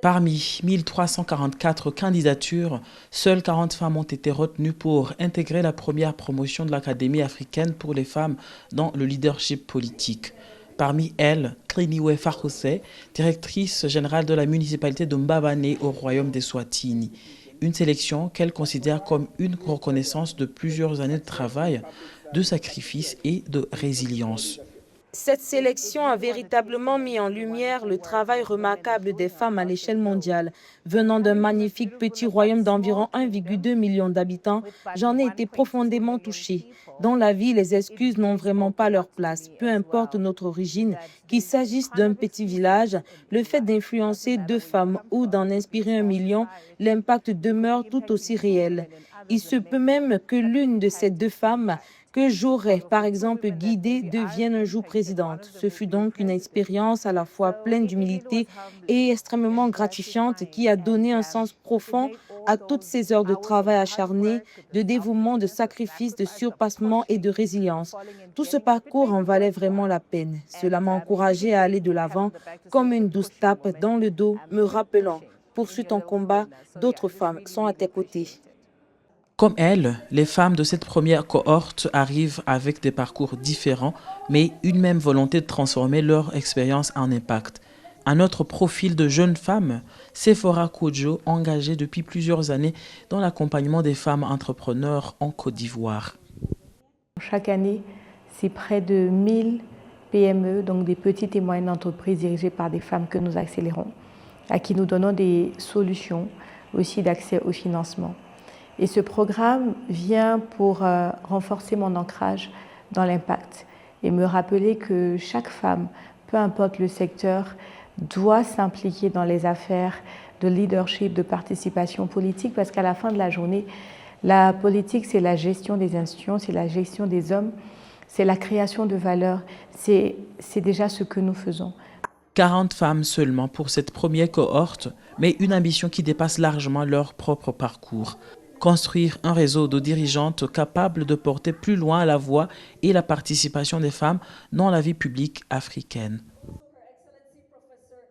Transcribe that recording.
Parmi 1344 candidatures, seules 40 femmes ont été retenues pour intégrer la première promotion de l'Académie africaine pour les femmes dans le leadership politique. Parmi elles, Kliniwe Farkose, directrice générale de la municipalité de Mbabane au royaume des Swatini. Une sélection qu'elle considère comme une reconnaissance de plusieurs années de travail, de sacrifice et de résilience. Cette sélection a véritablement mis en lumière le travail remarquable des femmes à l'échelle mondiale. Venant d'un magnifique petit royaume d'environ 1,2 million d'habitants, j'en ai été profondément touchée. Dans la vie, les excuses n'ont vraiment pas leur place. Peu importe notre origine, qu'il s'agisse d'un petit village, le fait d'influencer 2 femmes ou d'en inspirer 1 million, l'impact demeure tout aussi réel. Il se peut même que l'une de ces 2 femmes que j'aurais, par exemple, guidée devienne un jour présidente. Ce fut donc une expérience à la fois pleine d'humilité et extrêmement gratifiante qui a donné un sens profond à toutes ces heures de travail acharné, de dévouement, de sacrifice, de surpassement et de résilience. Tout ce parcours en valait vraiment la peine. Cela m'a encouragée à aller de l'avant comme une douce tape dans le dos, me rappelant, poursuis ton combat, d'autres femmes sont à tes côtés. Comme elle, les femmes de cette première cohorte arrivent avec des parcours différents, mais une même volonté de transformer leur expérience en impact. Un autre profil de jeune femme, Sephora Kojo, engagée depuis plusieurs années dans l'accompagnement des femmes entrepreneurs en Côte d'Ivoire. Chaque année, c'est près de 1000 PME, donc des petites et moyennes entreprises dirigées par des femmes que nous accélérons, à qui nous donnons des solutions aussi d'accès au financement. Et ce programme vient pour renforcer mon ancrage dans l'impact et me rappeler que chaque femme, peu importe le secteur, doit s'impliquer dans les affaires de leadership, de participation politique, parce qu'à la fin de la journée, la politique, c'est la gestion des institutions, c'est la gestion des hommes, c'est la création de valeur, c'est déjà ce que nous faisons. 40 femmes seulement pour cette première cohorte, mais une ambition qui dépasse largement leur propre parcours. Construire un réseau de dirigeantes capables de porter plus loin la voix et la participation des femmes dans la vie publique africaine.